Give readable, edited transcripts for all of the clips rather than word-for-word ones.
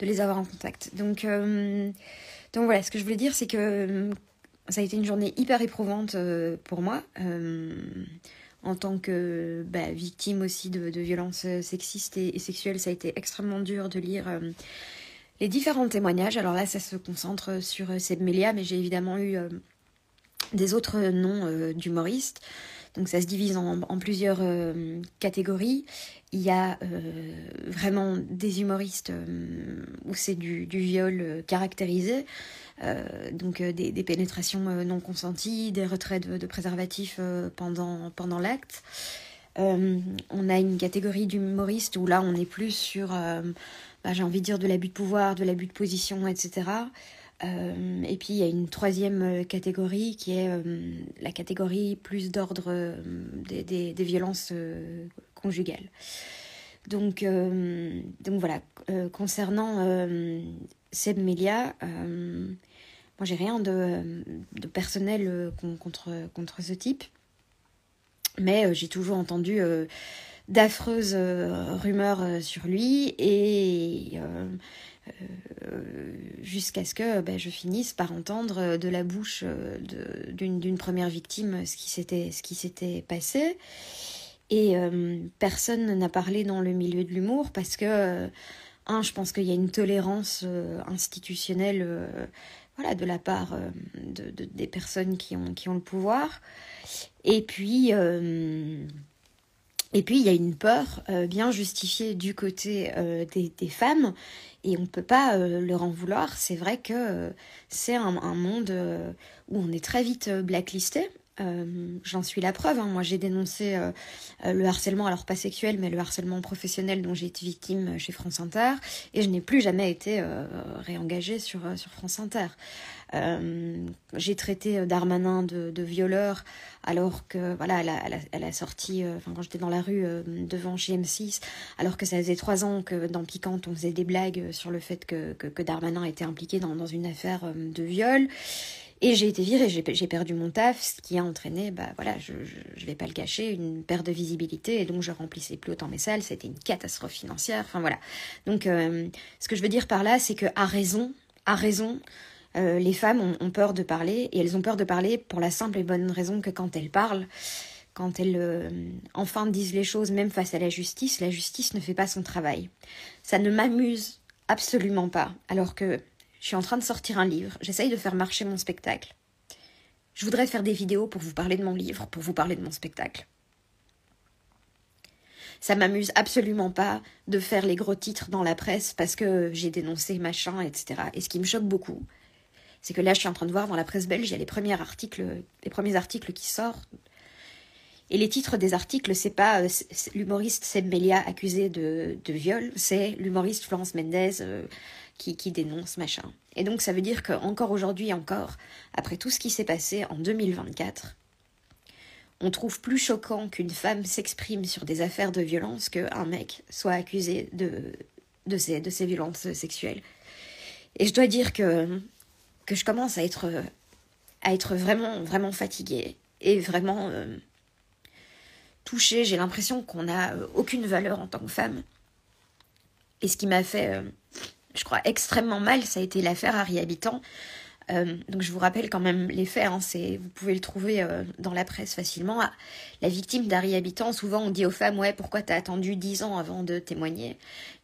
les avoir en contact. Donc voilà, ce que je voulais dire, c'est que ça a été une journée hyper éprouvante pour moi, en tant que victime aussi de violences sexistes et sexuelles. Ça a été extrêmement dur de lire les différents témoignages. Alors là, ça se concentre sur Seb Melia, mais j'ai évidemment eu des autres noms d'humoristes. Donc ça se divise en plusieurs catégories. Il y a vraiment des humoristes où c'est du viol caractérisé, donc des pénétrations non consenties, des retraits de préservatifs pendant l'acte. On a une catégorie d'humoristes où là on est plus sur, j'ai envie de dire, de l'abus de pouvoir, de l'abus de position, etc. Et puis il y a une troisième catégorie qui est la catégorie plus d'ordre des violences conjugales. Donc voilà, concernant Seb Melia, moi j'ai rien de personnel contre ce type, mais j'ai toujours entendu d'affreuses rumeurs sur lui et jusqu'à ce que je finisse par entendre de la bouche d'une première victime ce qui s'était passé. Et personne n'a parlé dans le milieu de l'humour parce que, je pense qu'il y a une tolérance institutionnelle de la part des personnes qui ont le pouvoir. Et puis il y a une peur bien justifiée du côté des femmes, et on ne peut pas leur en vouloir. C'est vrai que c'est un monde où on est très vite blacklisté. J'en suis la preuve, hein. Moi j'ai dénoncé le harcèlement, alors pas sexuel, mais le harcèlement professionnel dont j'ai été victime chez France Inter, et je n'ai plus jamais été réengagée sur France Inter. J'ai traité Darmanin de violeur alors que elle a sorti quand j'étais dans la rue devant chez M6, alors que ça faisait 3 ans que dans Piquante on faisait des blagues sur le fait que Darmanin était impliqué dans une affaire de viol. Et j'ai été virée, j'ai perdu mon taf, ce qui a entraîné, je vais pas le cacher, une perte de visibilité, et donc je remplissais plus autant mes salles, c'était une catastrophe financière, enfin voilà. Donc ce que je veux dire par là, c'est que à raison, les femmes ont peur de parler, et elles ont peur de parler pour la simple et bonne raison que quand elles parlent, quand elles enfin disent les choses, même face à la justice ne fait pas son travail. Ça ne m'amuse absolument pas, alors que je suis en train de sortir un livre, j'essaye de faire marcher mon spectacle. Je voudrais faire des vidéos pour vous parler de mon livre, pour vous parler de mon spectacle. Ça m'amuse absolument pas de faire les gros titres dans la presse parce que j'ai dénoncé machin, etc. Et ce qui me choque beaucoup, c'est que là, je suis en train de voir dans la presse belge, il y a les premiers articles qui sortent. Et les titres des articles, c'est pas l'humoriste Seb Melia accusé de viol, c'est l'humoriste Florence Mendez qui dénonce machin. Et donc ça veut dire qu'encore aujourd'hui, après tout ce qui s'est passé en 2024, on trouve plus choquant qu'une femme s'exprime sur des affaires de violence qu'un mec soit accusé de ces violences sexuelles. Et je dois dire que je commence à être vraiment, vraiment fatiguée et vraiment touchée. J'ai l'impression qu'on n'a aucune valeur en tant que femme. Et ce qui m'a fait, je crois, extrêmement mal, ça a été l'affaire Harry Habitant. Donc je vous rappelle quand même les faits, hein, vous pouvez le trouver dans la presse facilement. La victime d'Harry Habitant, souvent on dit aux femmes, ouais, pourquoi t'as attendu 10 ans avant de témoigner?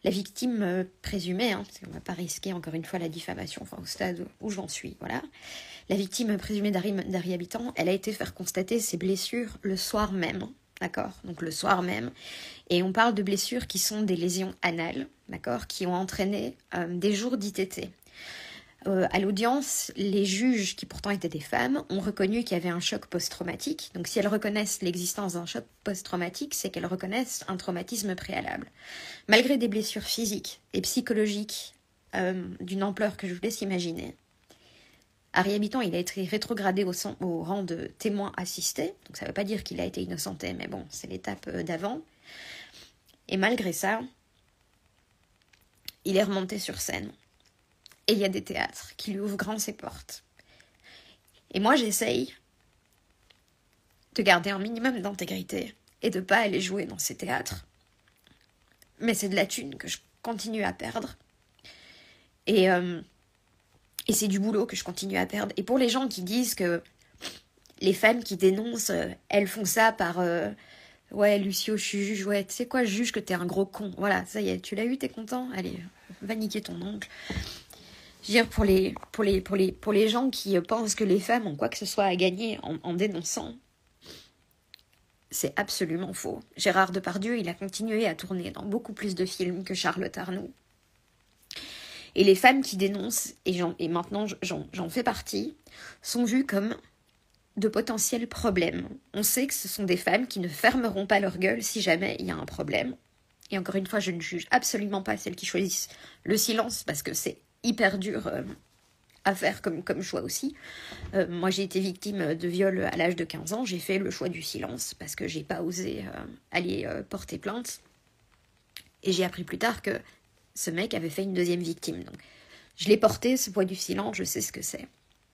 La victime présumée, parce qu'on va pas risquer encore une fois la diffamation, au stade où j'en suis, voilà. La victime présumée d'Harry Habitant, elle a été faire constater ses blessures le soir même, d'accord? Donc le soir même. Et on parle de blessures qui sont des lésions anales, d'accord? Qui ont entraîné des jours d'ITT. À l'audience, les juges, qui pourtant étaient des femmes, ont reconnu qu'il y avait un choc post-traumatique. Donc si elles reconnaissent l'existence d'un choc post-traumatique, c'est qu'elles reconnaissent un traumatisme préalable. Malgré des blessures physiques et psychologiques d'une ampleur que je vous laisse imaginer, Harry Habitant, il a été rétrogradé au rang de témoin assisté. Donc ça ne veut pas dire qu'il a été innocenté, mais bon, c'est l'étape d'avant. Et malgré ça, il est remonté sur scène. Et il y a des théâtres qui lui ouvrent grand ses portes. Et moi, j'essaye de garder un minimum d'intégrité et de ne pas aller jouer dans ces théâtres. Mais c'est de la thune que je continue à perdre. Et c'est du boulot que je continue à perdre. Et pour les gens qui disent que les femmes qui dénoncent, elles font ça par... ouais, Lucio, je suis juge. Ouais, tu sais quoi, je juge que t'es un gros con. Voilà, ça y est, tu l'as eu, t'es content? Allez, va niquer ton oncle. Je veux dire, pour les gens qui pensent que les femmes ont quoi que ce soit à gagner en dénonçant, c'est absolument faux. Gérard Depardieu, il a continué à tourner dans beaucoup plus de films que Charlotte Arnoux. Et les femmes qui dénoncent, et maintenant j'en fais partie, sont vues comme de potentiels problèmes. On sait que ce sont des femmes qui ne fermeront pas leur gueule si jamais il y a un problème. Et encore une fois, je ne juge absolument pas celles qui choisissent le silence, parce que c'est hyper dur à faire comme choix aussi. Moi, j'ai été victime de viol à l'âge de 15 ans. J'ai fait le choix du silence, parce que j'ai pas osé aller porter plainte. Et j'ai appris plus tard que ce mec avait fait une deuxième victime. Donc, je l'ai porté, ce poids du silence, je sais ce que c'est.